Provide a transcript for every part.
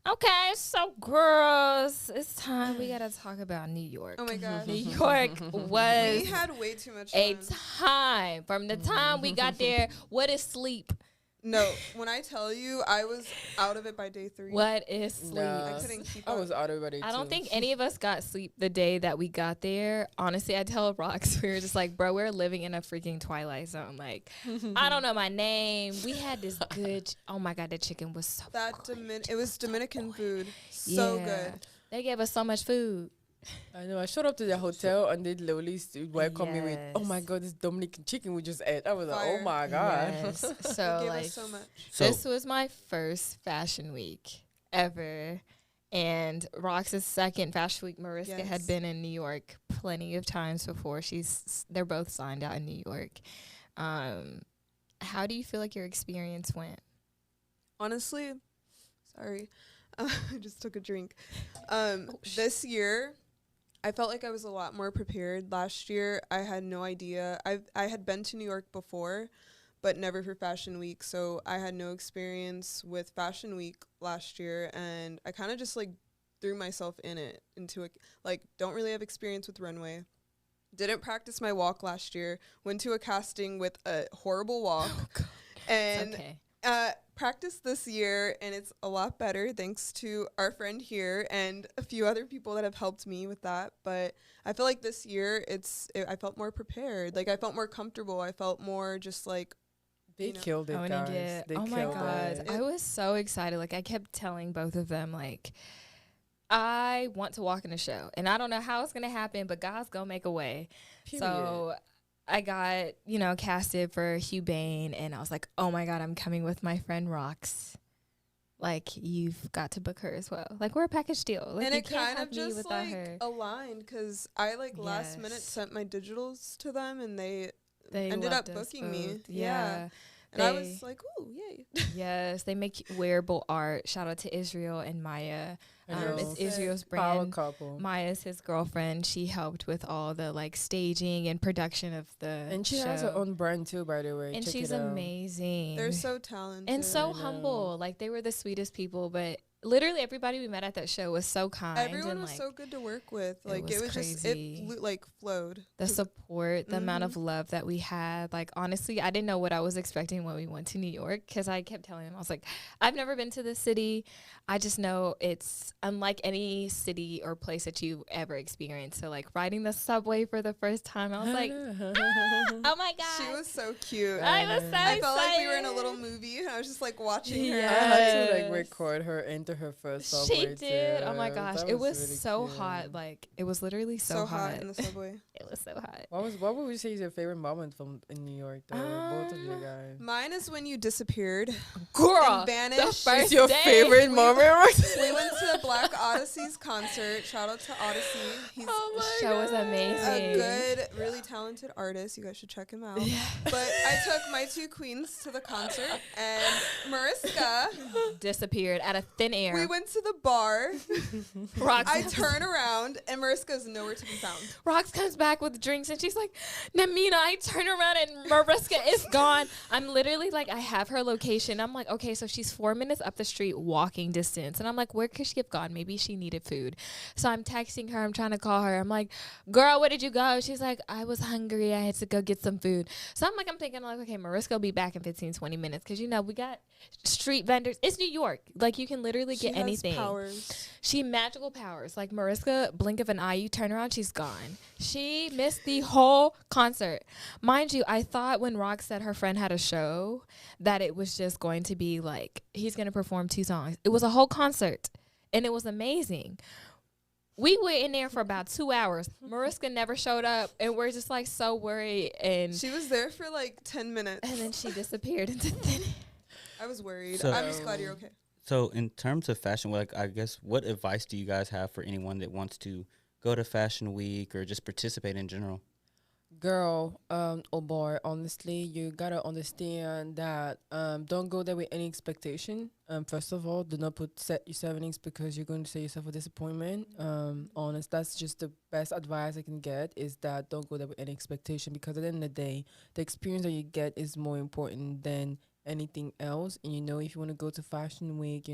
Okay, so girls, it's time we gotta talk about New York. Oh my gosh. New York was We had way too much a fun. time. From the time we got there, what is sleep? No, when I tell you, I was out of it by day 3. What is sleep? I couldn't keep I up. was out of it. I don't think any of us got sleep the day that we got there. Honestly, I tell Roxx, we were just like, bro, we're living in a freaking Twilight Zone. Like, I don't know my name. We had this good, oh my God, the chicken was so good. It was Dominican food. So good. They gave us so much food. I know. I showed up to the hotel and they literally welcomed me with, "Oh my Yes. God, this Dominican chicken we just ate." I was like, Fire. "Oh my God." Yes. They So gave like, us so much. this was my first fashion week ever. And Rox's second fashion week. Mariska Yes. had been in New York plenty of times before. They're both signed out in New York. How do you feel like your experience went? Honestly, sorry. I just took a drink. This year, I felt like I was a lot more prepared. Last year, I had no idea. I had been to New York before, but never for Fashion Week. So I had no experience with Fashion Week last year, and I kind of just like threw myself into it. Like, don't really have experience with runway. Didn't practice my walk last year. Went to a casting with a horrible walk, and It's okay. practiced this year, and it's a lot better thanks to our friend here and a few other people that have helped me with that. But I feel like this year I felt more prepared. Like, I felt more comfortable. I felt more just like, They you know, killed it, guys. They oh my killed God. it. I was so excited. Like, I kept telling both of them, like, I want to walk in the show. And I don't know how it's going to happen, but God's going to make a way. So I got, casted for Hubane. And I was like, oh my God, I'm coming with my friend Roxx. Like, you've got to book her as well. Like, we're a package deal. Like, and you it can't kind have of me just without like her. aligned because I like last minute Yes. sent my digitals to them, and they They ended up loved us booking me. both. Yeah. And I was like, ooh, yay. Yes, they make wearable art. Shout out to Israel and Maya. It's Sick. Israel's Power brand. couple. Maya's his girlfriend. She helped with all the like staging and production of the And she show. has her own brand too, by the way. And Check she's it out. amazing. They're so talented. and so I know. humble. Like, they were the sweetest people, but literally everybody we met at that show was so kind. Everyone and was like, so good to work with. it Like, was it was just, crazy. like flowed. the support, the amount Mhm. of love that we had. Like, honestly, I didn't know what I was expecting when we went to New York, because I kept telling him, I was like, I've never been to this city. I just know it's unlike any city or place that you've ever experienced. So, like, riding the subway for the first time, I was like, oh my God. She was so cute. I was so I felt like we were in a excited. little movie, and I was just like watching her. I had to like Yes. record her into her first She subway did. Oh my too. gosh. That It was really so cute. hot. Like, it was literally so, So hot in the subway. It was so hot. What would you say is your favorite moment from in New York though? Both of you guys. Mine is when you disappeared Girl, and vanished. the first It's your day. favorite moment, Roxy? We went to Black Odyssey's concert. Shout out to Odyssey. He's The show was amazing. a good, really talented artist. You guys should check him out. But I took my 2 queens to the concert, and Mariska. Disappeared out of thin air. We went to the bar. Roxx, I turn around, and Mariska's nowhere to be found. Roxx comes back with drinks, and she's like, Namena. I turn around, and Mariska is gone. I'm literally like, I have her location. I'm like, okay, so she's 4 minutes up the street walking distance. And I'm like, where could she have gone? Maybe she needed food. So I'm texting her. I'm trying to call her. I'm like, girl, where did you go? She's like, I was hungry. I had to go get some food. So I'm thinking, okay, Mariska will be back in 15, 20 minutes. Because, we got street vendors. It's New York. Like, you can literally get anything. She has powers. She magical powers. Like, Mariska, blink of an eye, you turn around, she's gone. She missed the whole concert. Mind you, I thought when Roxx said her friend had a show that it was just going to be like, he's going to perform 2 songs. It was a whole concert, and it was amazing. We were in there for about 2 hours. Mariska never showed up, and we're just like so worried. And She was there for like 10 minutes. and then she disappeared into thin air. I was worried. So- I'm just glad you're okay. So in terms of fashion, like, I guess, what advice do you guys have for anyone that wants to go to Fashion Week or just participate in general? Girl, oh boy, honestly, you gotta understand that don't go there with any expectation. First of all, do not set yourself in because you're going to set yourself a disappointment. Honest, that's just the best advice I can get, is that don't go there with any expectation, because at the end of the day, the experience that you get is more important than anything else. And if you want to go to Fashion Week,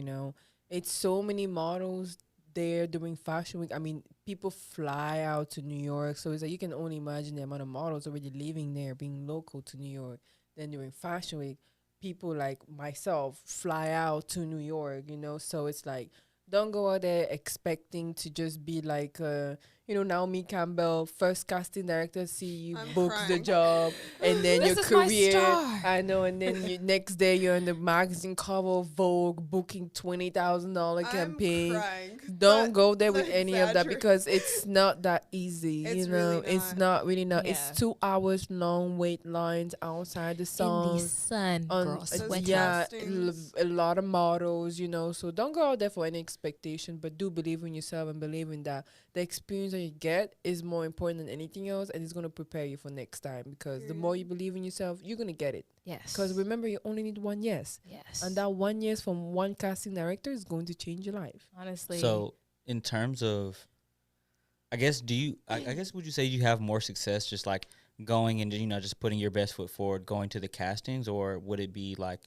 it's so many models there during Fashion Week. I mean, people fly out to New York, so it's like you can only imagine the amount of models already living there, being local to New York. Then during Fashion Week, people like myself fly out to New York, So it's like, don't go out there expecting to just be like, Naomi Campbell, first casting director, see you I'm book the crying. job, and then This your is my career. star. I know, and then you next day you're in the magazine cover of Vogue, booking $20,000 campaign. I'm crying. Don't go there with That's any of that exaggerate. because it's not that easy. It's really It's not. not really not. Yeah. It's 2 hours long wait lines outside the In sun. the sun, girl, Those sweat. Yeah, castings. a lot of models, So don't go out there for any expectation, but do believe in yourself and believe in that the experience that you get is more important than anything else, and it's gonna prepare you for next time. Because the more you believe in yourself, you're gonna get it. Yes. Because remember, you only need one yes, Yes. and that 1 year from one casting director is going to change your life. Honestly. So in terms of, I guess, I guess would you say you have more success just like going and just putting your best foot forward, going to the castings, or would it be like,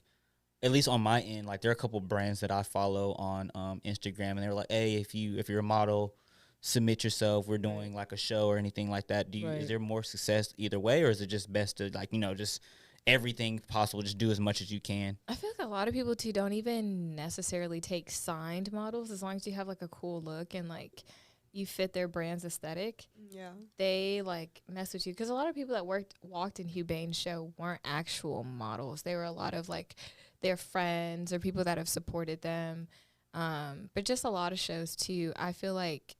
at least on my end, like there are a couple brands that I follow on Instagram, and they were like, hey, if you're a model, submit yourself. We're doing like a show or anything like that. Is there more success either way, or is it just best to like just everything possible, just do as much as you can? I feel like a lot of people too don't even necessarily take signed models, as long as you have like a cool look and like you fit their brand's aesthetic. Yeah. They like mess with you, because a lot of people that walked in Hubane's show weren't actual models. They were a lot of like their friends or people that have supported them. But just a lot of shows too. I feel like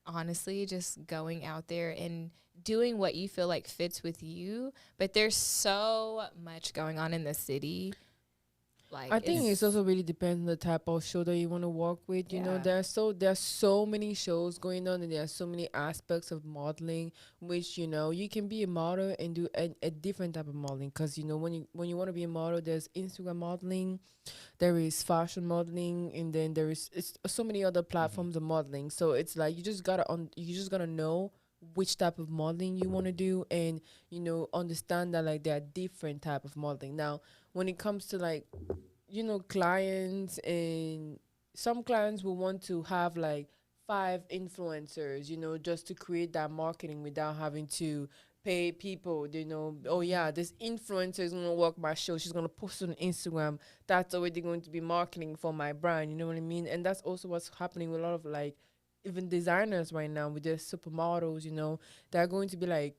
honestly just going out there and doing what you feel like fits with you. But there's so much going on in the city. Like, I think it's also really depends on the type of show that you want to work with. Yeah. There's so many shows going on, and there are so many aspects of modeling, which you can be a model and do a different type of modeling. Because when you want to be a model, there's Instagram modeling, there is fashion modeling, and then there is so many other platforms of modeling. So it's like you just gotta know which type of modeling you want to do, and understand that like there are different type of modeling. Now when it comes to like clients, and some clients will want to have like 5 influencers just to create that marketing without having to pay people. Oh yeah, this influencer is gonna work my show, she's gonna post it on Instagram, that's already going to be marketing for my brand, you know what I mean? And that's also what's happening with a lot of like even designers right now with their supermodels. They're going to be like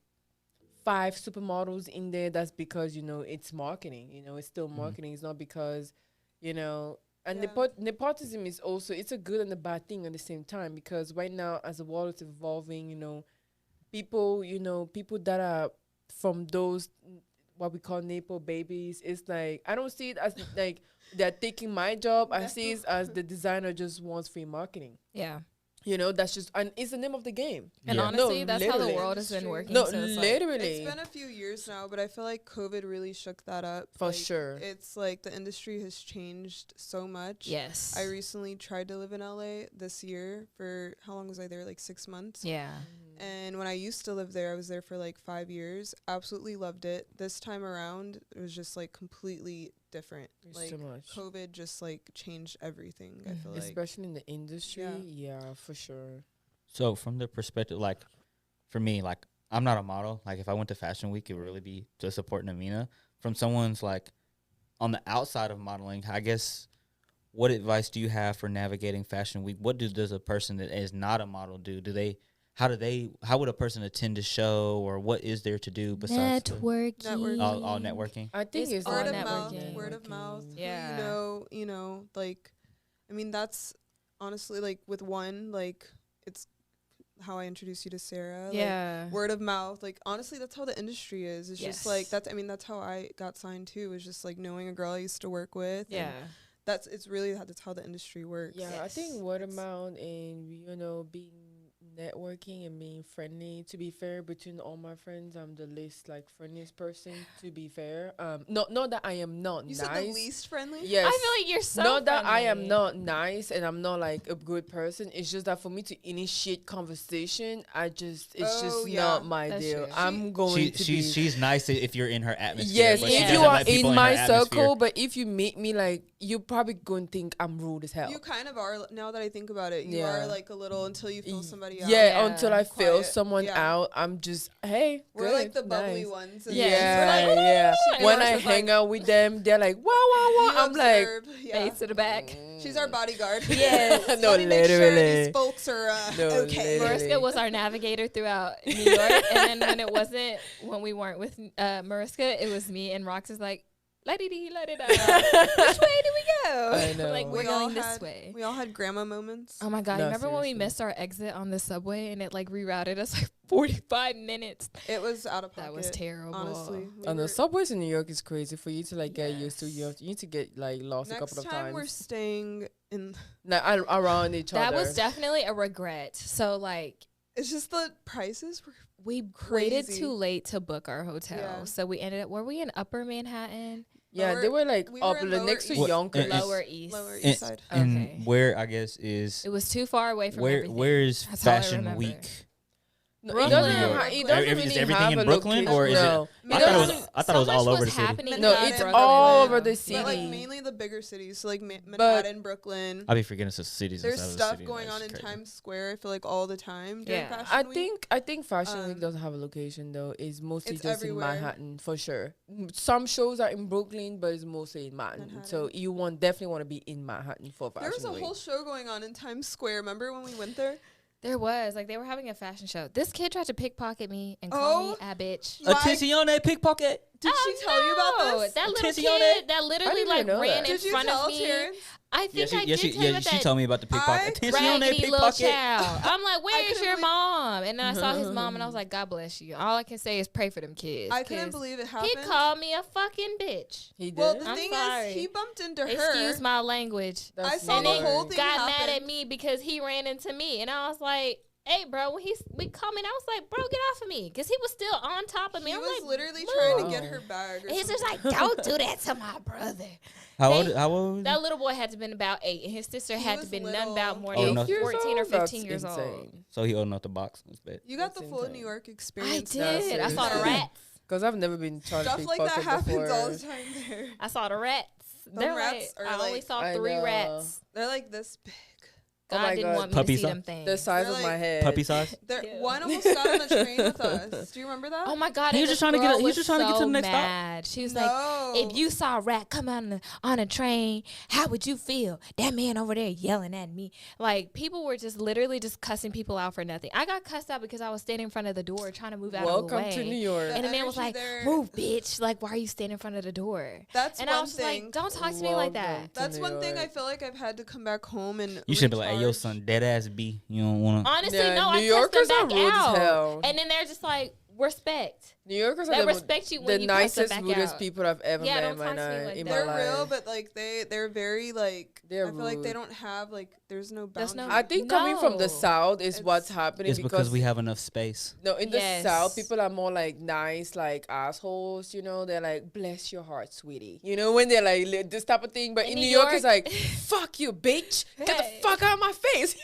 5 supermodels in there. That's because it's marketing. It's still marketing. It's not because and nepotism is also, it's a good and a bad thing at the same time, because right now as the world is evolving, people that are from those what we call Nepo babies, it's like I don't see it as like they're taking my job. I see it as the designer just wants free marketing. yeah. That's just, and it's the name of the game. And Yeah. honestly, No, that's how the literally. world has been working. No, so it's like, literally. It's been a few years now, but I feel like COVID really shook that up. For Like, sure. It's like the industry has changed so much. yes. I recently tried to live in LA this year for, how long was I there? Like 6 months. yeah. And when I used to live there, I was there for like 5 years. Absolutely loved it. This time around, it was just like completely different. It's Like too much. COVID just like changed everything. I feel like. Especially in the industry. Yeah, for sure. So from the perspective, like for me, like I'm not a model. Like if I went to Fashion Week, it would really be to support Namena. From someone's like on the outside of modeling, I guess, what advice do you have for navigating Fashion Week? What does a person that is not a model do? How would a person attend a show, or what is there to do besides Networking. all networking? I think it's Word all of mouth, networking. word of mouth. Yeah. Like, I mean, that's honestly like with one, like it's how I introduced you to Sarah. Yeah. Like, word of mouth. Like, honestly, that's how the industry is. It's just like, Yes. that's how I got signed too. It's just like knowing a girl I used to work with. Yeah. And it's really that's how the industry works. Yeah, I Yes. think word of mouth and being networking and being friendly. To be fair, between all my friends, I'm the least like friendliest person. To be fair, not that I am not You nice. said the least friendly? Yes. I feel like you're so Not that I am friendly. not nice and I'm not like a good person. It's just that for me to initiate conversation, it's Oh, just yeah. not my That's deal. true. I'm going to be. she's nice if you're in her atmosphere. Yes, but she if doesn't you are let people in her my atmosphere. circle, but if you meet me like you probably going to think I'm rude as hell. You kind of are now that I think about it. You Yeah. are like a little until you feel somebody out. Yeah, Yeah. until I feel Quiet. someone Yeah. out, I'm just, hey, We're good, like the bubbly nice. ones. And Yeah. we're like, Yeah. And When Laura's I just hang like- out with them, they're like, wow, wow, wow. you I'm like, observe. Yeah. Face to the back. She's our bodyguard. Yes. No, Let me make sure literally. these folks are No, okay. literally. Mariska was our navigator throughout New York, and then when we weren't with Mariska, it was me and Roxx is like, la-di-di, la-di-da. Which way do we go? I know. Like, we're We all going this had- way. We all had grandma moments. Oh my God, No, remember when we seriously. missed our exit on the subway and it like rerouted us like 45 minutes? It was out of pocket. That was terrible. Honestly. We And were- the subways in New York is crazy for you to like get used to. Yes. You need to get like lost a Next couple of time we're times. staying in. Around each That other. was definitely a regret. So like It's just the prices were. we waited Crazy. too late to book our hotel. Yeah. So we ended up, were we in Upper Manhattan? yeah, Lower- they were like we up were in next to Lower East. Yonkers. Lower East. Lower And, East Side. and Okay. where I guess is It was too far away from where everything. where is That's all I Fashion remember. Week? No, Brooklyn. it doesn't, New York. it doesn't Is really everything have in a Brooklyn, location. or is No. it? I thought it was. doesn't- I thought it was so all much over was the city. happening No, in it's Brooklyn. all over the But city. like mainly the bigger cities, so like Manhattan, Brooklyn. I'll be forgetting some cities. There's inside of the stuff city, and going that's on in crazy. Times Square. I feel like all the time during Yeah. Fashion Week. I think Fashion Week Um, doesn't have a location though. It's mostly it's just everywhere. in Manhattan for sure. Some shows are in Brooklyn, but it's mostly in Manhattan. So Manhattan. you definitely want to be in Manhattan for Fashion There was a Week. whole show going on in Times Square. Remember when we went there? There was. Like, they were having a fashion show. This kid tried to pickpocket me and call me Oh. a bitch. My- Attenzione, pickpocket. Did she tell you about this? That little Attenzione. kid that I literally didn't like even know ran that. in Did you front tell of me. Terrence? I think I did tell you about she that told me about the pickpocket. Attenzione, raggedy little pickpocket. child. I'm like, where's couldn't your believe- mom? And then I saw his mom and I was like, God bless you. All I can say is pray for them kids. I couldn't 'cause believe it he happened. called me a fucking bitch. He did. Well, the I'm thing sorry. is, he bumped into her. Excuse my language. That's I saw And the then whole thing got happen. mad at me because he ran into me. And I was like, hey, bro, when we coming, I was like, bro, get off of me. Because he was still on top of me. He I'm was like, literally "Move." trying to get her bag. Or And he's just something. like, don't do that to my brother. How They- old? How old? That little boy had to been about 8, and his sister had to was been none little. about more Oh, than no. 14 or 15 That's years old. insane. So he old enough to box. That's bad. You got the That's full insane. New York I experience. did. I saw the seriously. rats. Because I've never been charged Stuff like that pickpocket happens before. all the time there. I saw the rats. They're rats like, are I only like- saw I 3 know. rats. They're like this big. Oh God my didn't God. want me Puppy to see size? them things. The size They're of my like head. Puppy size. They're, Ew. one almost got on the train with us. Do you remember that? Oh my God! He and was just this trying to get- girl he was just trying to get to so the next stop. mad. She was like, No. if you saw a rat come on a train, how would you feel? That man over there yelling at me. Like, people were just literally just cussing people out for nothing. I got cussed out because I was standing in front of the door trying to move out of the Welcome way. to New York. And the man was energy like, there- move, bitch. Like, why are you standing in front of the door? That's And one I was just thing. like, don't talk to me like that. Welcome to That's New one thing I York. feel like I've had to come back home and. You should be like, hey, yo, recharge. son, dead ass B. You don't want to. Honestly, Yeah, no, New I Yorkers cussed them are back rude as out. hell. And then they're just like, respect. New Yorkers They are the, respect you when the you cuss them nicest, back rudest out. people I've ever Yeah, met don't in my, talk to me ni- like in that. my They're life. real, but like they're very like. They're I feel like they rude. don't have like. There's no There's boundaries. no- I think coming from the No. South is what's It's- happening It's because we have enough space. No, in Yes. the South, people are more like nice, like assholes. You know, they're like, "Bless your heart, sweetie." You know, when they're like this type of thing. But in New York, it's like, "Fuck you, bitch! Get the Hey. fuck out of my face!"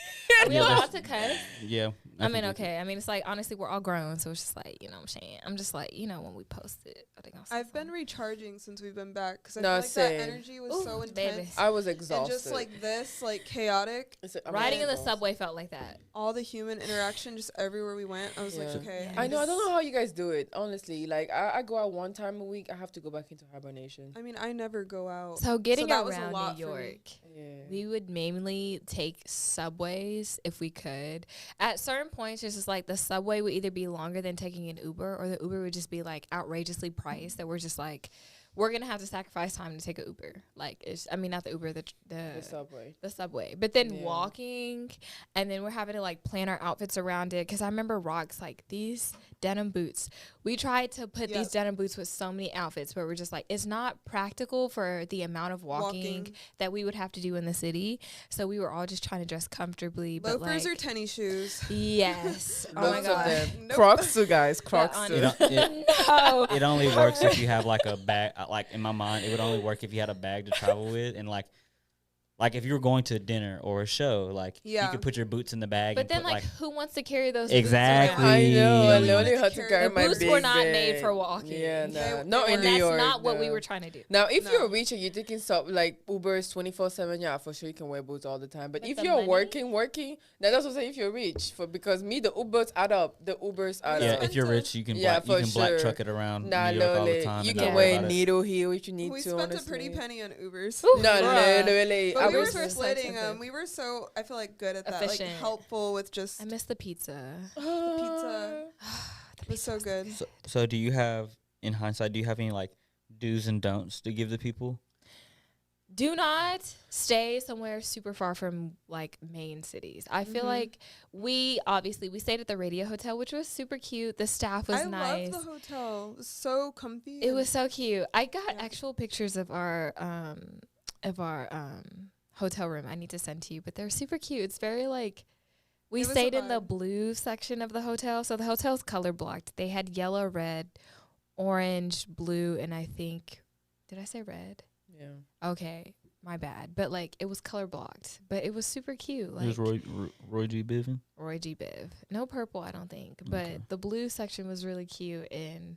Are we Yeah, allowed that's- to cuss? Yeah. I mean, think okay. I mean, it's like, honestly, we're all grown. So it's just like, you know what I'm saying? I'm just like, you know, when we post it, I think I've been recharging since we've been back because I No, feel like same. that energy was Ooh, so baby. intense. I was And exhausted. just like this, like chaotic, Riding in the exhausted. subway felt like that. all the human interaction, just everywhere we went. I was like, Yeah. okay. I know. I don't know how you guys do it. Honestly, like I go out one time a week. I have to go back into hibernation. I mean, I never go out. So getting that was a around lot New for me. York, Yeah. we would mainly take subways if we could. At certain points, it's just like the subway would either be longer than taking an Uber, or the Uber would just be like outrageously priced that we're just like, we're gonna have to sacrifice time to take an Uber. Like, it's, I mean, not the Uber, The the subway. the subway, but then Yeah. walking, and then we're having to like plan our outfits around it. Because I remember Roxx, like, these denim boots, we tried to put these Yep. denim boots with so many outfits, but we're just like, it's not practical for the amount of walking that we would have to do in the city. So we were all just trying to dress comfortably, but Loafers like, or tennis shoes. yes, oh my Both of god, them. Nope. Crocs too, guys. Crocs on too. no. It only works if you have like a bag. Like in my mind, it would only work if you had a bag to travel with, and like like if you were going to dinner or a show, like you Yeah. could put your boots in the bag. But and then, put, like, who wants to carry those Exactly. boots around? I know. You I only literally wanted had to to carry carry the my boots big were not made bag. for walking. Yeah, They not in And New that's York. not what we no. were trying to do. Now, if No. you're rich and you're taking stuff like Uber is 24/7, yeah, for sure you can wear boots all the time. But But if the you're money? working, then that's what I'm saying. If you're rich, because me, the Ubers add up. The Ubers add Yeah, up. if you're rich, you can Yeah, black, you for can black sure. truck it around Nah, New York all the literally, time. you and can not worry wear about it. Needle Heel if you need We to. spent honestly. a pretty penny on Ubers. Ooh, No, bruh. literally. But I we were was so just splitting expensive. them. We were so, I feel like, good at that. Like, Efficient. helpful with just I miss the pizza. the pizza. It was so good. So do you have, in hindsight, do you have any like do's and don'ts to give the people? Do not stay somewhere super far from like main cities. I feel like we stayed at the Radio Hotel, which was super cute. The staff was I nice. loved the hotel. It was so comfy. It was so cute. I got Yeah. actual pictures of our hotel room. I need to send to you, but they're super cute. It's very like we It was a stayed in the vibe. blue section of the hotel. So the hotel's color blocked. They had yellow, red, orange, blue, and I think did I say red? Yeah. Okay, my bad. But like it was color blocked, but it was super cute. Like It was Roy G. Biven. Roy G. Biv. No purple, I don't think. But Okay. the blue section was really cute. And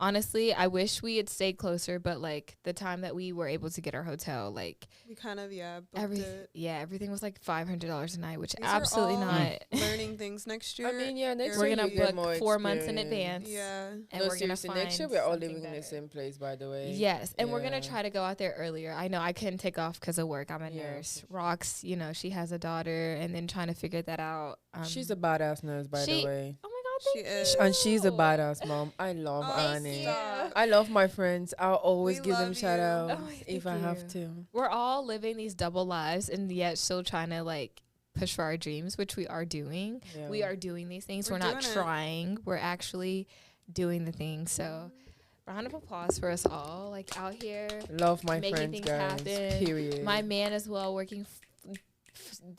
honestly, I wish we had stayed closer. But like the time that we were able to get our hotel, like We kind of, booked it. everything was like $500 a night, which These are absolutely all not. Learning things next year. I mean, yeah, next We're year gonna you get book more 4 months in experience. advance. Yeah. And No, we're gonna seriously, find next year we're all something living in the better. same place, by the way. Yes, and we're gonna Yeah. try to go out there earlier. I know I couldn't take off because of work. I'm a Yeah, nurse. Roxx, she has a daughter, and then trying to figure that out. She's a badass nurse, by she- the way. Oh my God, She thank is. And she's a you. badass mom. I love Oh, Annie. stop. I love my friends. I'll always We give them love shout you. outs Oh, if thank I have you. to. We're all living these double lives and yet still trying to like push for our dreams, which we are doing. Yeah. We are doing these things. We're We're not doing it. trying. We're actually doing the things. So round of applause for us all, like out here. Love my making friends, things guys. happen. Period. My man as well working.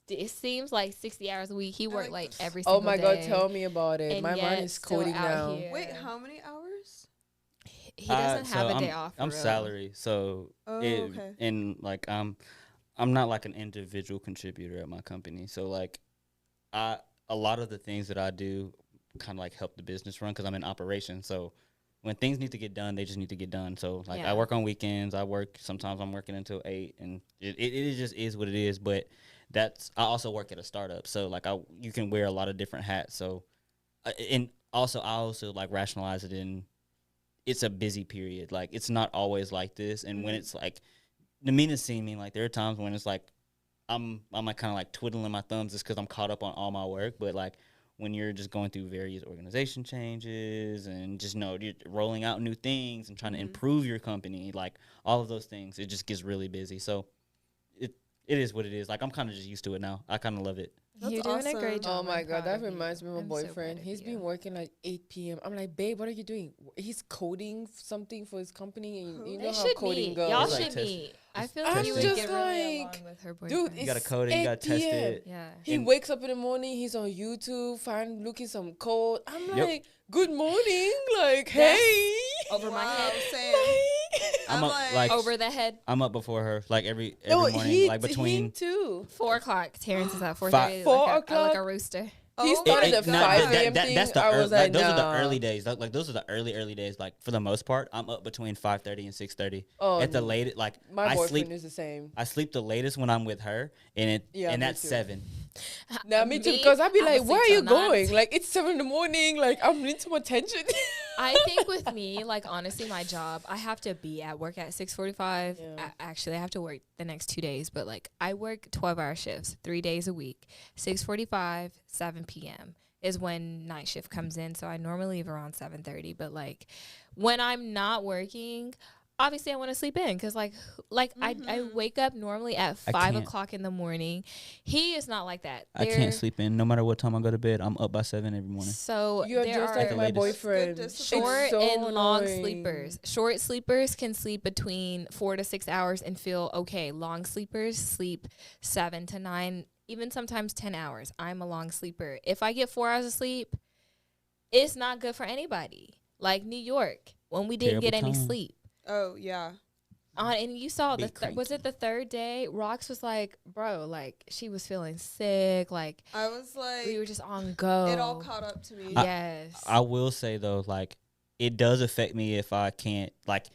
It seems like 60 hours a week. He worked like every single Oh my day. God, tell me about it. And My yet man is still coding out now. here. Wait, how many hours? He doesn't So have a I'm- day off. for I'm real. salary, so Oh, it, okay. and like I'm not like an individual contributor at my company. So like a lot of the things that I do kind of like help the business run because I'm in operations. So when things need to get done, they just need to get done. So like Yeah. I work on weekends. Sometimes I'm working until 8, and it just is what it is. But I also work at a startup, so like you can wear a lot of different hats. So and also I also like rationalize it in. It's a busy period. Like it's not always like this. And when it's like Namena's seen me, like there are times when it's like I'm like kind of like twiddling my thumbs just because I'm caught up on all my work. But like when you're just going through various organization changes and just you're rolling out new things and trying to improve your company, like all of those things, it just gets really busy. So it is what it is. Like I'm kind of just used to it now. I kind of love it. That's You're doing a awesome. great job. Oh my I'm God, proud that of you. reminds me of my I'm so proud boyfriend. of He's you. been working like 8 p.m. I'm like, babe, what are you doing? He's coding something for his company. And you know They how should coding meet. goes. Y'all It's like should test- meet. I feel I'm like you would just get really like, along with her dude, boyfriend. You gotta It's code it. You gotta 8 test p.m. it. Yeah. He And- wakes up in the morning, he's on YouTube, looking some code. I'm Yep. like, good morning. Like, That's hey. over my head. Same. I'm I'm up like- like Over the head. I'm up before her like every No, morning, like him between. too. 4 o'clock. Terrence is at 4:30. Five- 4 like o'clock? a rooster. He Oh started my at God. 5 a.m. thing. That's the I was like, those are the nah. early days. Like those are the early days. Like for the most part, I'm up between 5:30 and 6:30. Oh, At the no. latest, like My I boyfriend sleep. is the same. I sleep the latest when I'm with her, and Yeah, me that's too. 7. Now me too, because I'd be I'ma like, sleep where are till you 9. going? Like it's 7 in the morning. Like I'm need some attention. I think with me, like honestly, my job, I have to be at work at 6:45. Yeah. Actually, I have to work the next 2 days, but like I work 12-hour shifts, 3 days a week. 6:45, 7 p.m. is when night shift comes in. So I normally leave around 7:30. But like when I'm not working, obviously I want to sleep in because like I wake up normally at I 5 can't. o'clock in the morning. He is not like that. I There- can't sleep in no matter what time I go to bed. I'm up by 7 every morning. So You're there just are like the my latest. boyfriend. That's good short It's so and long annoying. sleepers. Short sleepers can sleep between 4 to 6 hours and feel okay. Long sleepers sleep 7 to 9, even sometimes 10 hours. I'm a long sleeper. If I get 4 hours of sleep, it's not good for anybody. Like New York, when we didn't Terrible get any time. sleep. Oh yeah. And you saw Be was it the third day? Roxx was like, bro, like she was feeling sick. Like I was like, we were just on go. it all caught up to me. Yes. I will say though, like it does affect me if I can't like.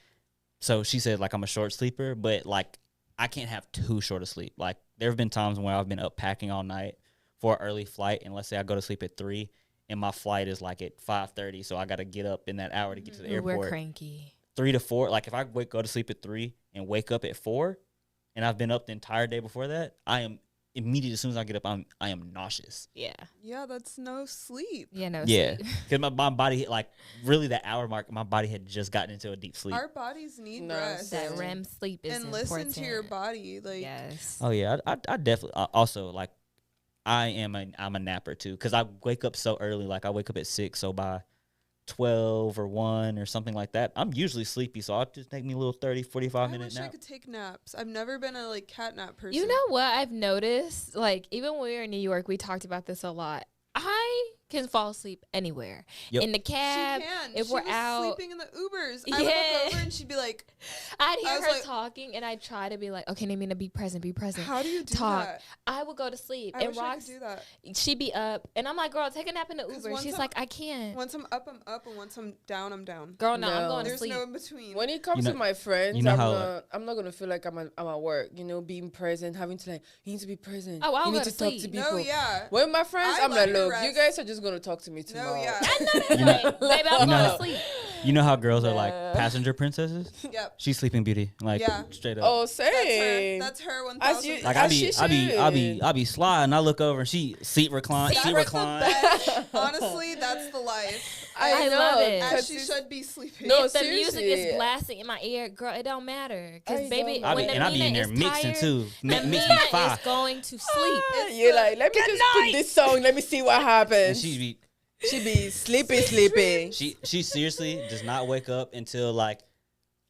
So she said like I'm a short sleeper, but like I can't have too short of sleep. Like there have been times where I've been up packing all night for an early flight, and let's say I go to sleep at 3, and my flight is like at 5:30, so I got to get up in that hour to get to the airport. We're cranky. 3 to 4. Like if I go to sleep at 3 and wake up at 4, and I've been up the entire day before that, I am immediately as soon as I get up, I am nauseous. Yeah. Yeah, that's no sleep. Yeah. No. Yeah, sleep. because my body like really that hour mark, my body had just gotten into a deep sleep. Our bodies need No, rest. That Same. REM sleep is And important. listen to your body. Like, Yes. Oh yeah, I definitely also like I'm a napper too because I wake up so early. Like I wake up at 6, so by 12 or 1 or something like that, I'm usually sleepy. So I'll just take me a little 30, 45 I minute wish I nap. could take naps. I've never been a like cat nap person. You know what I've noticed? Like even when we were in New York, we talked about this a lot. I can fall asleep anywhere. Yep. In the she cab, can. if she we're was out. sleeping in the Ubers. I would Yeah. look over and she'd be like, I'd I hear was her like- talking, and I'd try to be like, okay, Namena, be present, be present. "How do you do Talk. that?" I would go to sleep, I and wish I could Roxx, do that. she'd be up, and I'm like, girl, take a nap in the 'Cause Uber. once She's I'm- like, I can't. Once I'm up, and once I'm down, I'm down. Girl, no, I'm No. going to There's sleep. no in between. When it comes You know- to my friends, you know how, I'm not gonna feel like I'm at work. You know, being present, having to like, you need to be present. Oh, I'll you go need to to talk to sleep. people. No, yeah. When my friends, I I'm let like, her look, rest. you guys are just gonna talk to me No, tomorrow. yeah. Baby, I'm You going know- to sleep. You know how girls are like Nah. passenger princesses? Yep. She's Sleeping Beauty, like Yeah. straight up. Oh, That's her. same. That's her. As you- 1,000. Like as she I be sliding. I look over and she seat recline. Seat Seat That's recline. the best. Honestly, that's the life. I love it. As 'cause she it's- should be sleeping. No, If the music seriously. is blasting in my ear, girl, it don't matter. Because, I baby, know. I when be, and I be in Namena there is mixing tired, too. Mix me Namena fire. is going to sleep. You're like, let me just put this song. Let me see what And happens. she She be sleeping. she seriously does not wake up until like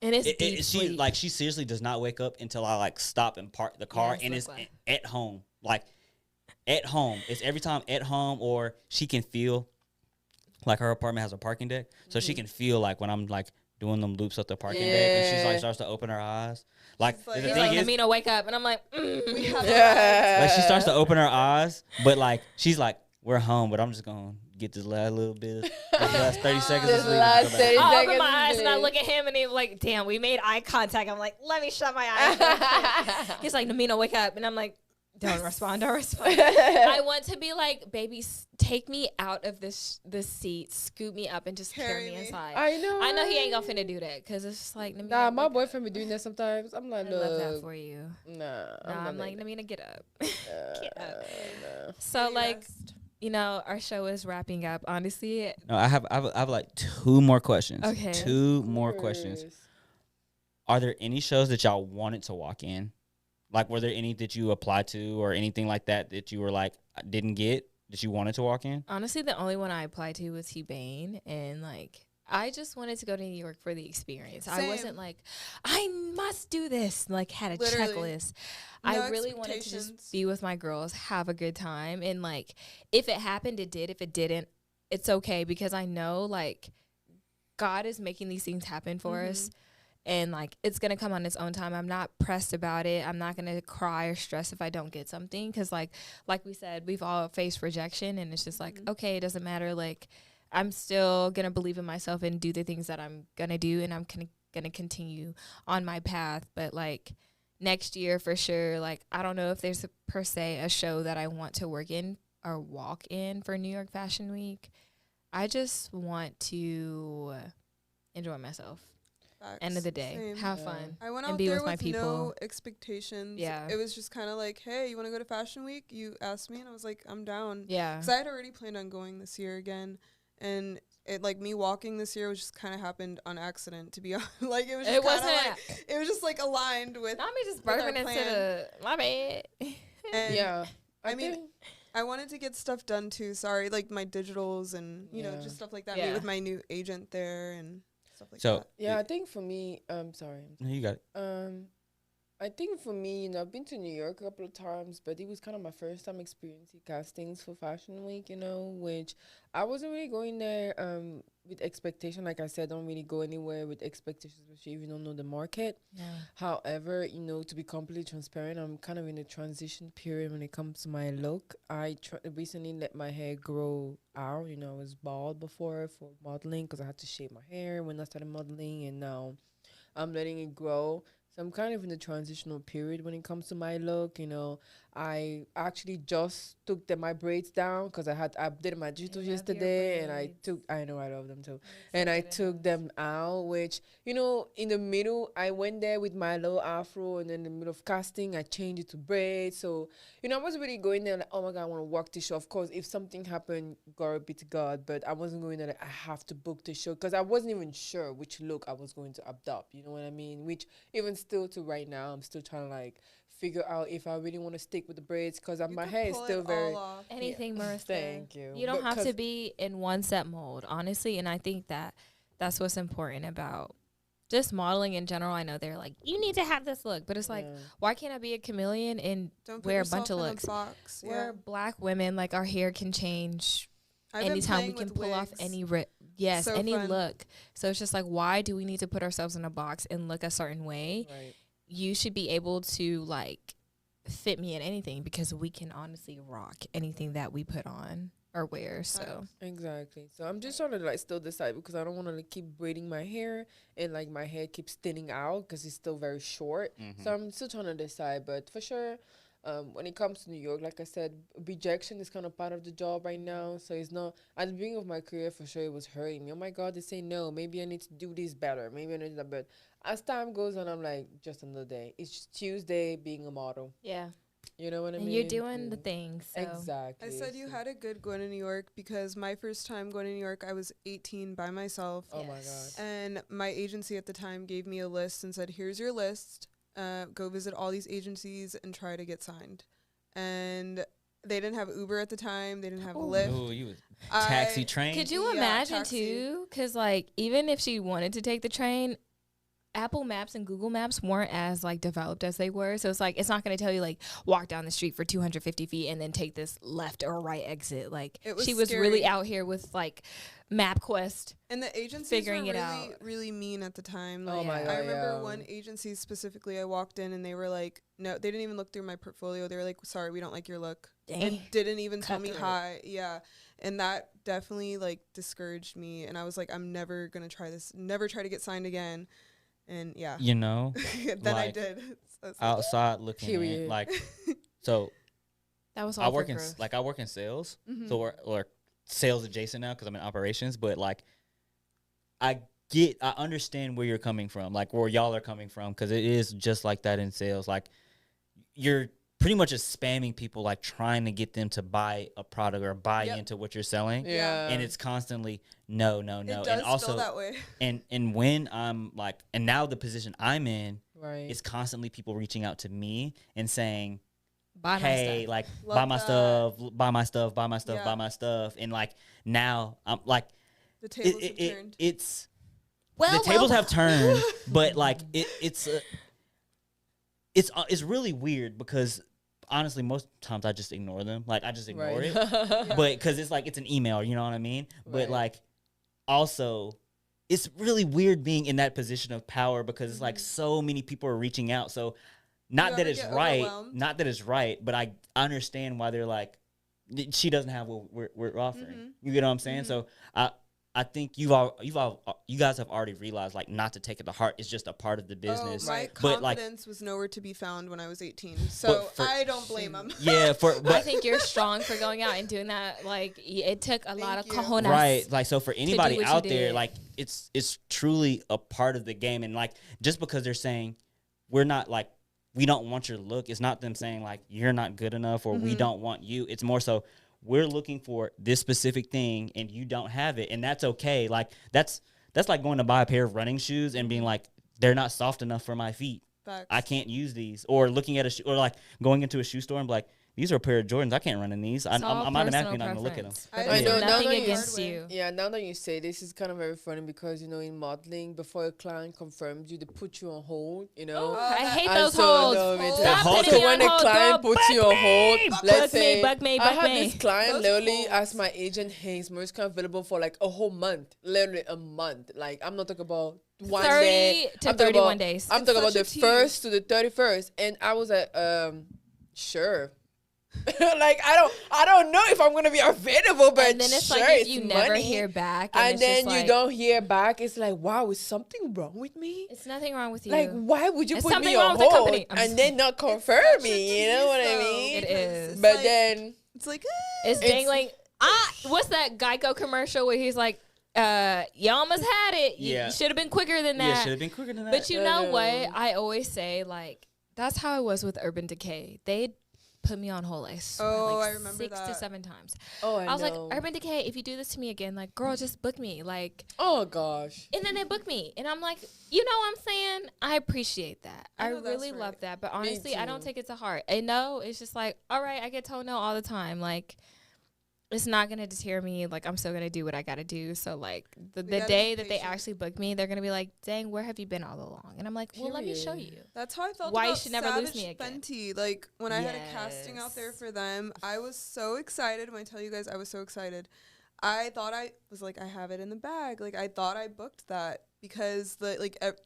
And it's deep she sleep. like she seriously does not wake up until I like stop and park the car Yes, and look it's like- at home. Like at home. It's every time at home, or she can feel like her apartment has a parking deck. So she can feel like when I'm like doing them loops up the parking deck and she's like Yeah. starts to open her eyes. Like She's like- the He's thing like, is Namena, wake up. And I'm like, We have Yeah. like she starts to open her eyes, but like she's like, we're home, but I'm just gonna get this last little bit, this last 30 seconds of This sleep. and last go back. 30 I open seconds my of eyes and I sleep. look at him and he's like, damn, we made eye contact. I'm like, let me shut my eyes. He's like, Namena, wake up. And I'm like, don't respond. I want to be like, baby, take me out of this seat, scoop me up, and just carry me Carry me. inside. I know. I know he ain't gonna finna do that because it's just like, Namena, Nah, my wake up. boyfriend be doing that sometimes. I'm like, I love that look, for you. nah. I'm not like, that. Namena, get up. Get up. Nah. So Any like, rest. you know, our show is wrapping up. Honestly, No, I have like 2 more questions. Okay. 2 more questions. Are there any shows that y'all wanted to walk in? Like, were there any that you applied to or anything like that that you were like, I didn't get that you wanted to walk in? honestly, the only one I applied to was Hubane, and like, I just wanted to go to New York for the experience. I Same. wasn't like, I must do this. Like, had a Literally. checklist. I No really wanted to just expectations. be with my girls, have a good time, and like, if it happened, it did. If it didn't, it's okay because I know like God is making these things happen for us. And like, it's gonna come on its own time. I'm not pressed about it. I'm not gonna cry or stress if I don't get something, because like we said, we've all faced rejection, and it's just like, okay, it doesn't matter. Like, I'm still gonna believe in myself and do the things that I'm gonna do, and I'm gonna continue on my path. But like, next year for sure, like, I don't know if there's per se a show that I want to work in or walk in for New York Fashion Week. I just want to enjoy myself. Facts. End of the day, Same. have Yeah. fun. I went and out be there with my with people. no expectations. Yeah. It was just kind of like, hey, you want to go to Fashion Week? You asked me, and I was like, I'm down. Yeah. Because I had already planned on going this year again, and it like me walking this year was just kind of happened on accident. To be honest, like it was. Just It wasn't. Like, it was just like aligned with. Not me just with our burping into plan. the my bad. And Yeah. I mean, think- I wanted to get stuff done too. Sorry, like my digitals and you know Yeah. just stuff like that. Yeah. Meet with my new agent there and stuff like So that. yeah, I think for me, sorry. no, you got it. I think for me, I've been to New York a couple of times, but it was kind of my first time experiencing castings for Fashion Week, which I wasn't really going there with expectation. Like I said, I don't really go anywhere with expectations, especially if you don't know the market. Yeah. However, to be completely transparent, I'm kind of in a transition period when it comes to my look. I recently let my hair grow out. I was bald before for modeling because I had to shave my hair when I started modeling, and now I'm letting it grow. So I'm kind of in the transitional period when it comes to my look. I actually just took my braids down because I did my jitos yesterday, and I know I love them too, and I took them out. Which in the middle, I went there with my little afro, and then in the middle of casting, I changed it to braids. So I wasn't really going there like, oh my god, I want to work the show. Of course, if something happened, glory be to God. But I wasn't going there like I have to book the show because I wasn't even sure which look I was going to adopt. You know what I mean? Which even still to right now, I'm still trying to like figure out if I really want to stick with the braids because my hair is still very anything, Mariska. Thank you. You don't have to be in one set mold, honestly, and I think that's what's important about just modeling in general. I know they're like, you need to have this look, but it's like, why can't I be a chameleon and wear a bunch of looks? We're Black women, like our hair can change anytime. We can pull off any look. So it's just like, why do we need to put ourselves in a box and look a certain way? Right. You should be able to like fit me in anything because we can honestly rock anything that we put on or wear. So exactly. So I'm just trying to like still decide because I don't want to like, keep braiding my hair and like my hair keeps thinning out because it's still very short. Mm-hmm. So I'm still trying to decide, but for sure. When it comes to New York, like I said, rejection is kind of part of the job right now. So it's not, at the beginning of my career, for sure, it was hurting me. Oh my God, they say no. Maybe I need to do this better. Maybe I need to do that better. As time goes on, I'm like, just another day. It's just Tuesday being a model. Yeah. You know what I mean? And you're doing the things. So. Exactly. I said you had it good going to New York because my first time going to New York, I was 18 by myself. Oh my God. And my agency at the time gave me a list and said, here's your list. Go visit all these agencies and try to get signed. And they didn't have Uber at the time. They didn't have Lyft. Oh, you was taxi train. Could you imagine too? Because like even if she wanted to take the train, Apple Maps and Google Maps weren't as like developed as they were. So it's like it's not going to tell you like walk down the street for 250 feet and then take this left or right exit. Like she was really out here with like MapQuest. And the agencies figuring were it out. really mean at the time. Like, oh my God, I remember one agency specifically. I walked in and they were like, no, they didn't even look through my portfolio. They were like, sorry, we don't like your look. Dang. And didn't even tell me hi. Yeah. And that definitely like discouraged me. And I was like, I'm never going to try this. Never try to get signed again. And yeah. You know. Then like, I did. So outside looking in, like, so. That was all I work in sales. Mm-hmm. So or sales adjacent now because I'm in operations. But like, I understand where you're coming from, like where y'all are coming from, because it is just like that in sales. Like you're pretty much just spamming people, like trying to get them to buy a product or buy into what you're selling. Yeah. And it's constantly no. It does and also feel that way. And when I'm like, and now the position I'm in, right, it's constantly people reaching out to me and saying, buy my hey, stuff. like Love buy my that. stuff, buy my stuff, buy my stuff, Yeah. buy my stuff. And like now I'm like, The tables have turned. it's Well, the tables have turned, but like it's really weird because honestly, most times I just ignore them. Like I just ignore it, but because it's like it's an email, you know what I mean? But Right. like also, it's really weird being in that position of power because it's like so many people are reaching out. So not You that ever it's get right, overwhelmed? not that it's right, but I understand why they're like, she doesn't have what we're offering. Mhm. You get what I'm saying? So I think you guys have already realized like not to take it to heart. It's just a part of the business. Oh, my But like, confidence was nowhere to be found when I was 18. So I don't blame them. yeah, I but think you're strong for going out and doing that. Like it took a lot of Thank you. cojones. right, like so for anybody what you out there, did. like it's truly a part of the game, and like just because they're saying we're not like we don't want your look, it's not them saying like you're not good enough or we don't want you. It's more so we're looking for this specific thing and you don't have it, and that's okay. Like that's like going to buy a pair of running shoes and being like they're not soft enough for my feet. Facts. I can't use these. Or looking at or like going into a shoe store and be like, these are a pair of Jordans. I can't run in these. I'm automatically not gonna look at them. I know, now nothing that you- against you. Yeah, now that you say this is kind of very funny because in modeling, before a client confirms you, they put you on hold. I hate And those so, holds. no, me too. That hold- So putting me when on the hold, client girl, puts you on hold, let's say bug me. I had this client Those literally holds. asked my agent, "Hey, is Mariska available for like a whole month? Literally a month. Like I'm not talking about 1 30 day. to I'm talking 31 about- days. I'm It's talking about the such a tease. 1st to the 31st, and I was like, sure." Like I don't know if I'm gonna be available, but And then it's sure, like if you never money. hear back, and it's then just you like, don't hear back, it's like, wow, is something wrong with me? It's nothing wrong with you. Like, why would you It's put something me wrong on with the hold company. I'm and then not confirm such a me? You know what I tease, though, mean? It is. It's But like- then It's like, it's it's- dangling. What's that Geico commercial where he's like, you almost had it. You Yeah. should have been quicker than Yeah, that. should have been quicker than that. But you I know know. what? I always say, like, that's how it was with Urban Decay. They put me on hold like, Oh, like I remember 6 to that. 7 times. oh, I was like, know. Urban Decay, if you do this to me again, like, girl, just book me. Like, Oh gosh. and then they book me. And I'm like, you know what I'm saying? I appreciate that. I I know that's really right. love that. But honestly, I don't too. take it to heart. And no, it's just like, all right, I get told no all the time. Like, it's not going to deter me. Like, I'm still going to do what I got to do. So, like, the gotta day be that they patient. actually book me, they're going to be like, dang, where have you been all along? And I'm like, well, let me show Period. you. that's how I felt Why you about should never lose Savage me again. Fenty. Like, when I had a casting out there Yes. for them, I was so excited. When I tell you guys, I was so excited. I thought I was like, I have it in the bag. Like, I thought I booked that because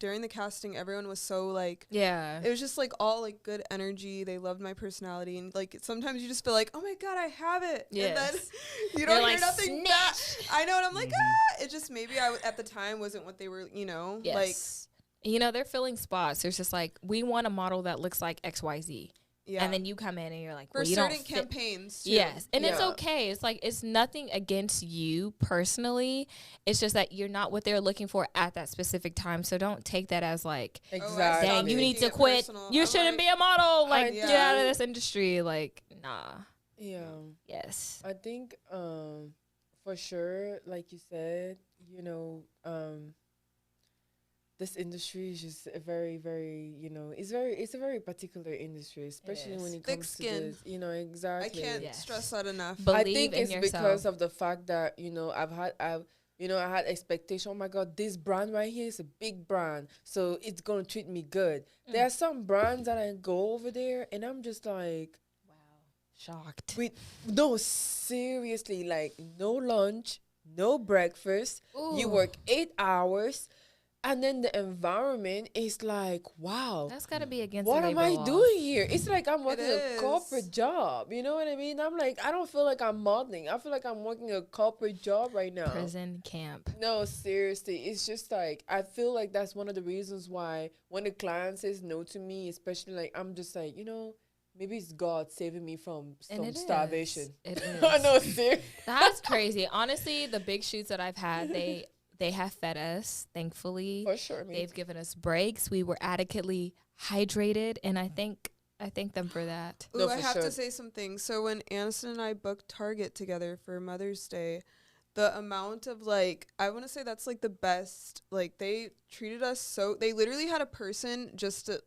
during the casting, everyone was so like, Yeah. it was just like all like good energy. They loved my personality, and like sometimes you just feel like, oh my god, I have it. And then Yes. you They're don't hear like, nothing back. snitch. I know, and I'm like, Mhm. it just maybe at the time wasn't what they were, like. Yes. You know, they're filling spots. There's just like, we want a model that looks like XYZ. Yeah. And then you come in and you're like, for well, you don't certain fit. campaigns too. Yes. And it's Yeah. okay. It's like, it's nothing against you personally. It's just that you're not what they're looking for at that specific time. So don't take that as like, Exactly. Stop dang, you need taking to it quit. personal. You I'm shouldn't like, be a model. Like, Yeah. get out of this industry. Like, nah. Yeah. Yes. I think for sure, like you said, this industry is just a very, very, it's a very particular industry, especially is. when it Thick comes skin. to this. I Exactly. can't Yes. stress that enough. But I Believe think in it's yourself. because of the fact that I had expectation. Oh my God, this brand right here is a big brand, so it's gonna treat me good. There are some brands that I go over there, and I'm just like, Wow. Shocked. no, seriously, like no lunch, no breakfast. You Ooh. work 8 hours, and then the environment is like, wow. That's got to be against What the am labor I laws. doing here? It's like I'm working a is. corporate job. You know what I mean? I'm like, I don't feel like I'm modeling. I feel like I'm working a corporate job right now. Prison camp. No, seriously. It's just like, I feel like that's one of the reasons why when the client says no to me, especially like, I'm just like, maybe it's God saving me from And some it is. starvation. It is. I know, seriously. That's crazy. Honestly, the big shoots that I've had, they have fed us, thankfully. For sure. I mean, They've given us breaks. We were adequately hydrated, and I thank them for that. Ooh, No, I for have sure. to say something. So when Aniston and I booked Target together for Mother's Day, the amount of I want to say that's like the best. Like they treated us so. They literally had a person just to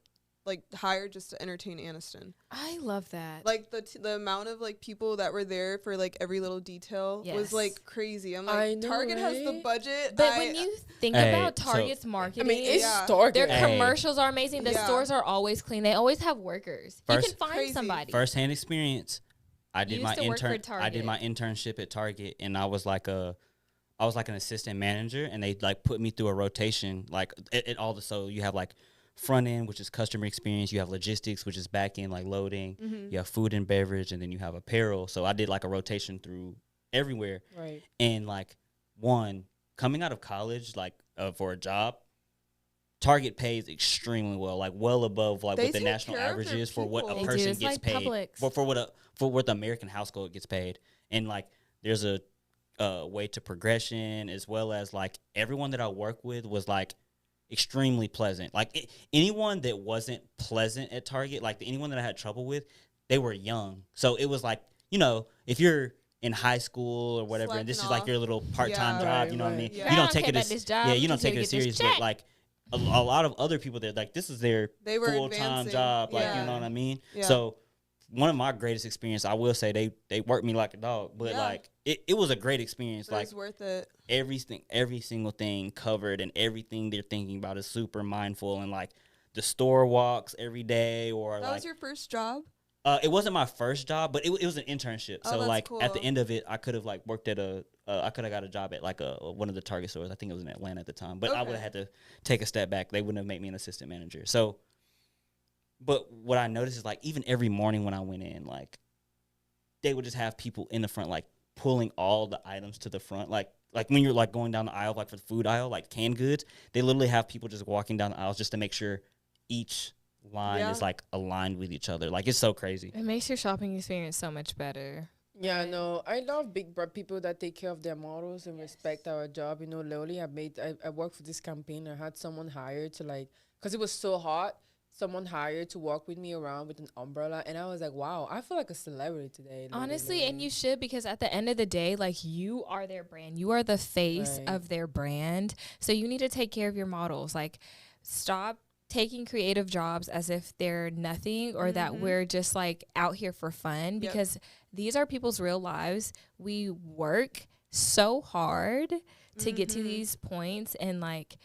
hired just to entertain Aniston. I love that. Like the amount of people that were there for every little detail was Yes. crazy. I'm I like, know, Target has the right? budget. But when you think Hey, about so- Target's I marketing, mean, it's Yeah. Target. their Hey. commercials are amazing. The Yeah. stores are always clean. They always have workers. You First- can find Crazy. somebody. First-hand experience. I did used my to work for I did Target. my internship at Target, and I was like an assistant manager, and they put me through a rotation at all so you have front end, which is customer experience, you have logistics, which is back end loading, Mm-hmm. you have food and beverage, and then you have apparel. So I did a rotation through everywhere. Right. And coming out of college for a job, Target pays extremely well, well above They what the take national care of average their is for what a people. They do. person It's gets like paid Publix. for what the American household gets paid. And there's a way to progression, as well as everyone that I work with was extremely pleasant. Anyone that wasn't pleasant at Target, anyone that I had trouble with, they were young. So it was if you're in high school or whatever, and this is Slacking off. your little part-time Yeah. job, Right, you know what I right. mean? Yeah. You I don't don't take care it about as this job. you I'm don't just here take it to get as this serious, check. but a lot of other people that this is their They were full-time advancing. job, you Yeah. know what I mean? Yeah. So one of my greatest experience. I will say they worked me like a dog, but Yeah. like it was a great experience. But Like it's worth it. every single thing covered, and everything they're thinking about is super mindful, and like the store walks every day, or That like was your first job? it wasn't my first job, but it was an internship. Oh, So that's like at the cool. end of it, I could have like worked at I could have got a job at like one of the Target stores. I think it was in Atlanta at the time, but I would have Okay. had to take a step back. They wouldn't have made me an assistant manager. So, but what I noticed is like even every morning when I went in, like they would just have people in the front like pulling all the items to the front, like when you're like going down the aisle, like for the food aisle, like canned goods, they literally have people just walking down the aisles just to make sure each line Yeah. is like aligned with each other. Like it's so crazy. It makes your shopping experience so much better. Yeah, Right. no, I love people that take care of their models and respect our job. You know, literally, I worked for this campaign. I had someone hired to like, because it was so hot, someone hired to walk with me around with an umbrella. And I was like, wow, I feel like a celebrity today. Honestly, and literally. you should, because at the end of the day, like you are their brand. You are the face Right. of their brand. So you need to take care of your models. Like stop taking creative jobs as if they're nothing or that we're just like out here for fun, because these are people's real lives. We work so hard to get to these points, and like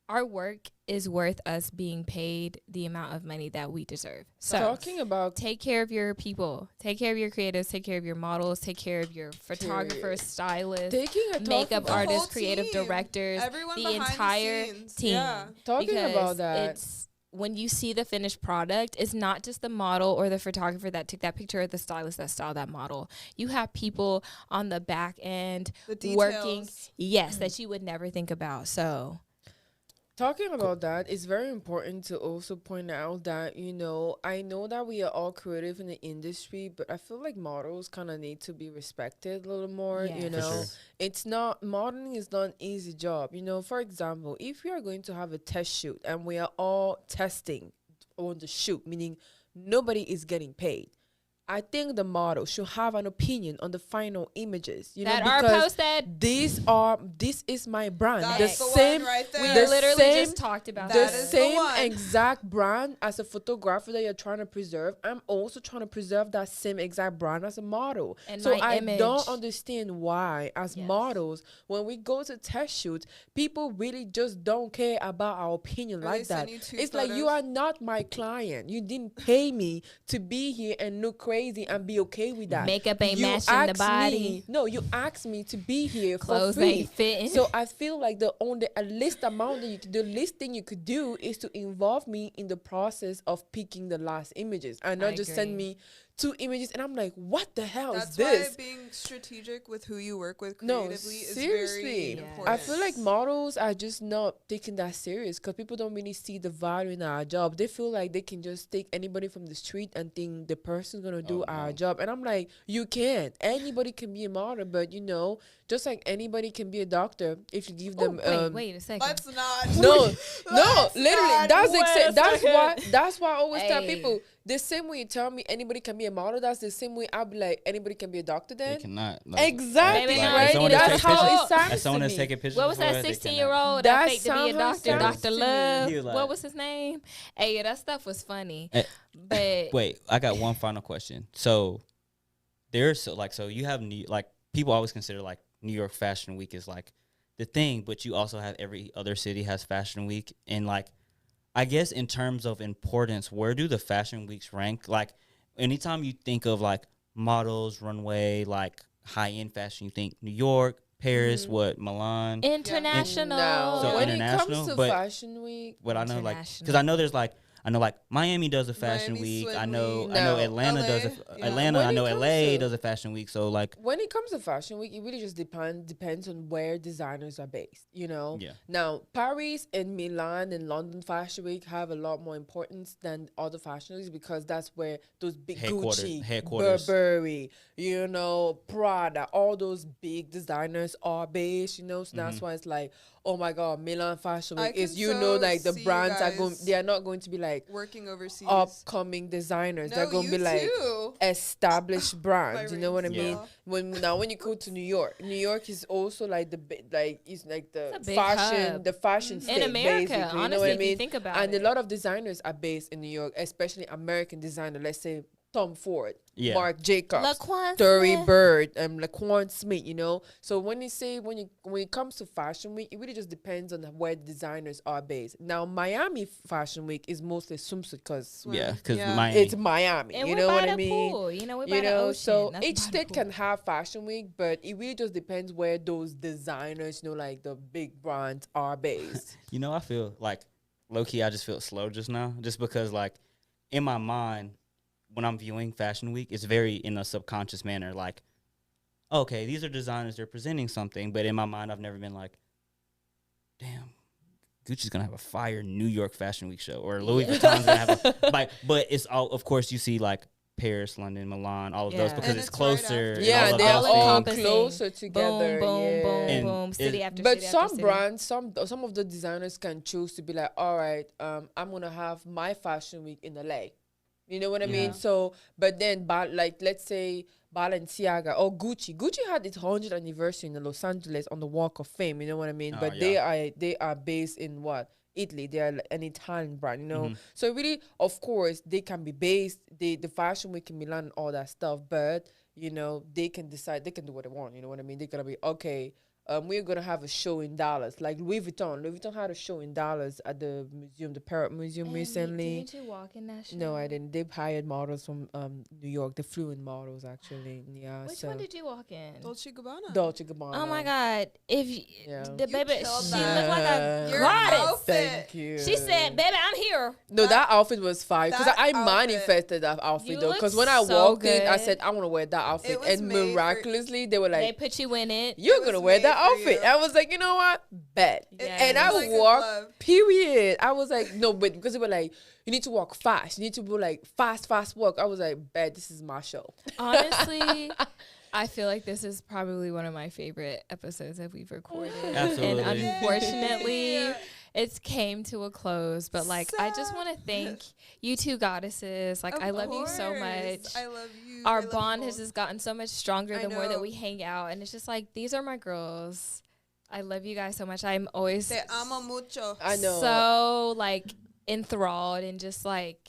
our work is worth us being paid the amount of money that we deserve. So Talking about take care of your people, take care of your creatives, take care of your models, take care of your photographers, Period. stylists, taking a makeup The whole artists, creative team. directors, Everyone the behind entire scenes. team. Yeah. talking Because about that. it's when you see the finished product, it's not just the model or the photographer that took that picture or the stylist that styled that model. You have people on the back end The working, details. yes, that you would never think about. So Talking about that, it's very important to also point out that, you know, I know that we are all creative in the industry, but I feel like models kind of need to be respected a little more, Yes. you For know. sure. It's not, modeling is not an easy job. You know, for example, if we are going to have a test shoot and we are all testing on the shoot, meaning nobody is getting paid, I think the model should have an opinion on the final images, you that know, are because posted. this is my brand. That's the the same one right We there. the literally same- just talked about the That is the same one. exact brand as a photographer that you're trying to preserve. I'm also trying to preserve that same exact brand as a model. And so my I image. don't understand why, as Yes. models, when we go to test shoots, people really just don't care about our opinion Or like they send that. you two It's like you photos. are not my client. You didn't pay me to be here and look crazy and be okay with that. Makeup ain't You matching the asked body. me- no, you asked me to be here Clothes for free. ain't fitting. So I feel like the least amount that the least thing you could do is to involve me in the process of picking the last images and not I just send agree. me 2 images and I'm like, what the hell That's is this? why being strategic with who you work with No, creatively is seriously. very Yes. important. I feel like models are just not taking that serious because people don't really see the value in our job. They feel like they can just take anybody from the street and think the person's gonna do Oh, our no. job. And I'm like, you can't. Anybody can be a model, but you know, just like anybody can be a doctor if you give Oh, them wait a second. Let's not. no, Let's literally, not. that's Wait a that's why second. I always tell Hey. people the same way you tell me anybody can be a model. That's the same way I'll be like anybody can be a doctor. They Then cannot. exactly Maybe not. right. If someone is That's taking how pictures- it sounds As someone to that's me. taking pictures, What was before, that they 16-year-old That that faked to be a sound doctor? sounds Dr. to me. Love. He was What like- was his name? Hey, that stuff was funny. Eh, But Wait, I got one final question. So there's so you have people always consider like New York Fashion Week is like the thing, but you also have every other city has Fashion Week, and like I guess in terms of importance, where do the Fashion Weeks rank? Like anytime you think of like models, runway, like high end fashion, you think New York, Paris, what Milan. international. No, So when it international, comes to but Fashion Week, What I know, like, International. because I know there's like, I know like Miami does a fashion Miami week. Swim I know Week. No. Atlanta does LA, Atlanta. When I it know comes LA to- does a fashion week. So like, when it comes to Fashion Week, it really just depends on where designers are based. You know. yeah, Now, Paris and Milan and London Fashion Week have a lot more importance than other fashion weeks because that's where those big Gucci, Headquarters. Burberry, you know, Prada, all those big designers are based, you know. So that's Mm-hmm. why it's like, oh my God, Milan Fashion I Week is, can you know, so like the see you brands are going, guys they are not going to be like working overseas. upcoming designers. No, They're going to you be like too. established brands. You know what I rings mean? off. When you go to New York is also like it's like the It's a big fashion, hub. the fashion In state, America, basically. You know honestly, what I if you mean? think about And it. a lot of designers are based in New York, especially American designer. Let's say Tom Ford, Yeah. Marc Jacobs, Laquan Tory Smith. Bird, Laquan Smith, So when it comes to Fashion Week, it really just depends on where the designers are based. Now, Miami Fashion Week is mostly swimsuit because Yeah, because Yeah. Miami. it's Miami. And You we're know by what I the mean? pool. We're by the ocean. So That's each by the state pool. can have Fashion Week, but it really just depends where those designers, like the big brands, are based. I feel like low key. I just feel slow just now, just because like in my mind, when I'm viewing Fashion Week, it's very in a subconscious manner. Like, okay, these are designers; they're presenting something. But in my mind, I've never been like, damn, Gucci's gonna have a fire New York Fashion Week show, or Louis Vuitton's gonna have a like. But it's all, of course, you see like Paris, London, Milan, all of those Yeah. because And it's it's right closer. after. and Yeah, all of they're those all things. encompassing. closer together. Boom, boom, yeah. boom, And boom. City it- after But city after some city. brands, some of the designers can choose to be like, all right, I'm gonna have my Fashion Week in LA. You know what I mean? Yeah. So, but then, like, let's say Balenciaga or Gucci. Gucci had its 100th anniversary in Los Angeles on the Walk of Fame. You know what I mean? Oh, But they are based in what? Italy. They are like an Italian brand. Mhm. So really, of course, they can be based. The Fashion Week in Milan and all that stuff. But they can decide. They can do what they want. You know what I mean? They're gonna be okay. We're gonna have a show in Dallas, like Louis Vuitton. Louis Vuitton had a show in Dallas at the museum, the Parrot Museum, recently. Didn't you walk in that show? No, I didn't. They hired models from New York. They flew in models actually. Yeah. Which so one did you walk in? Dolce Gabbana. Dolce Gabbana. Oh my God! If Yeah. the You baby, killed she that. looked like a Your goddess. outfit. Thank you. She said, "Baby, I'm here." No, that outfit was fire because That I outfit. manifested that outfit You though. look Because when I so walked in, I good. said I want to wear that outfit, It was and made for- miraculously they were They like, put you in it. "You're It gonna was wear made that for outfit." you. I was like, you know what, bet. Yes. And I Like a walked. glove. Period. I was like, no, but because they were like, you need to walk fast. You need to do like fast walk. I was like, bet this is my show. Honestly, I feel like this is probably one of my favorite episodes that we've recorded. Absolutely. And unfortunately, Yeah. it's came to a close. But like, I just want to thank you two goddesses. Like, Of I love you so course. much. I love you. Our I love bond you has both. just gotten so much stronger I the more that know. we hang out. And it's just like, these are my girls. I love you guys so much. I'm always Te amo mucho. I know. so like enthralled and just like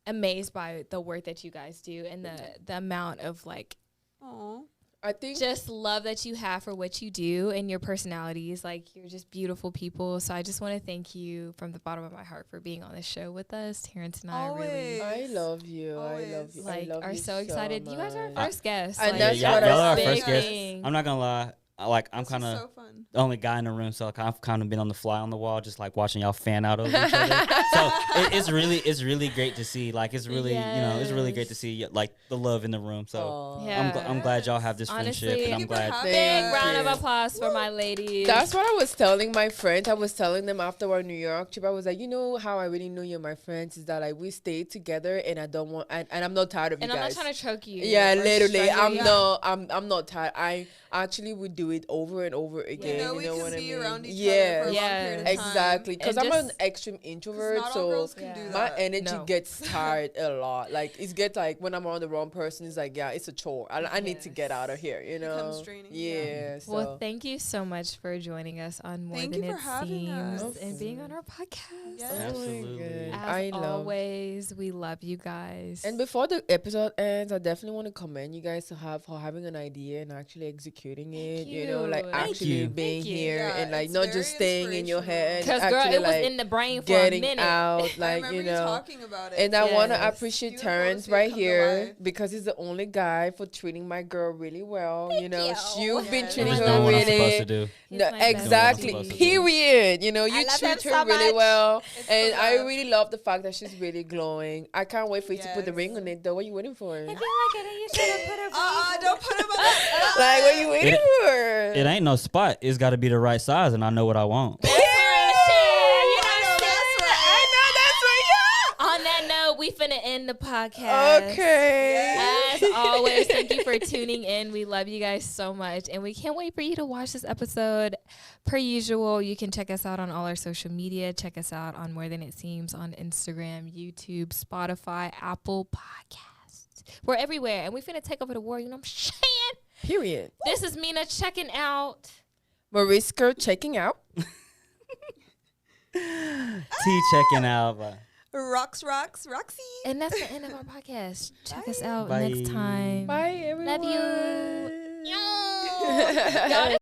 amazed by the work that you guys do and the amount of like Aw. I think just love that you have for what you do and your personalities. Like, you're just beautiful people. So I just want to thank you from the bottom of my heart for being on this show with us. Terrence and I really I love you. I love Always. you. like I love are you so excited. You guys are our much. first guests. And Like, that's y'all what I are our think. first guests. thing. I'm not gonna lie. I'm This kind was of so fun. the only guy in the room, so like I've kind of been on the fly on the wall, just like watching y'all fan out over each other. So it's really great to see. Like it's really it's really great to see like the love in the room. So Yeah. I'm glad y'all have this Honestly, friendship, and Thank I'm you for glad. having Big us. round of you. applause for my ladies. That's what I was telling my friends. I was telling them after our New York trip. I was like, how I really know you're my friends is that like we stayed together, and I don't want, and I'm not tired of and you I'm guys. not trying to choke you. Yeah, or literally. strangle you. I'm not tired. I actually would do it over and over again. know, we you know can what I be mean? around each other yeah, for a long period of time. exactly. Because And I'm an just- extreme 'Cause introvert, not all so girls can Yeah. do my that. energy No. gets tired a lot. Like it gets like when I'm around the wrong person, it's like it's a chore. I need to get out of here. You know. Becomes draining, Yeah. yeah. So. Well, thank you so much for joining us on More Thank Than you It for having Seems us. and being on our podcast. Yes. Absolutely. Good. As I love. always, we love you guys. And before the episode ends, I definitely want to commend you guys for having an idea and actually executing it. You know, like you. Thank actually you. being Thank you. here Yeah, and like it's not very just staying in your head. because girl, actually, it was like, in the brain for a getting minute. out, I like remember you you know. talking about it. And I want to Yes. appreciate Beautiful to Terrence see it right come to here life. because he's the only guy for treating my girl really well. you know, you. you've been Yes. treating Just her doing what I'm supposed really. to do. He's No, my best exactly. buddy. Period. You know, I you love treat him her so really much. well, It's and the I love. really love the fact that she's really glowing. I can't wait for you to put the Yes. ring on it, though. What are you waiting for? If you like it, you should have put a Don't put him on that. Like, what are you waiting It- for? It ain't no spot. It's got to be the right size, and I know what I want. That's real shit. You know I know what I'm that's saying? right. I know that's right. On that note, we finna end the podcast. Yeah. Okay. As always, thank you for tuning in. We love you guys so much. And we can't wait for you to watch this episode. Per usual, you can check us out on all our social media. Check us out on More Than It Seems on Instagram, YouTube, Spotify, Apple Podcasts. We're everywhere. And we finna take over the world. You know what I'm saying? Period. This is Mina checking out. Mariska checking out. T checking out. Roxy. And that's the end of our podcast. Check us Bye. out Bye. next time. Bye, everyone. Love you. Y'all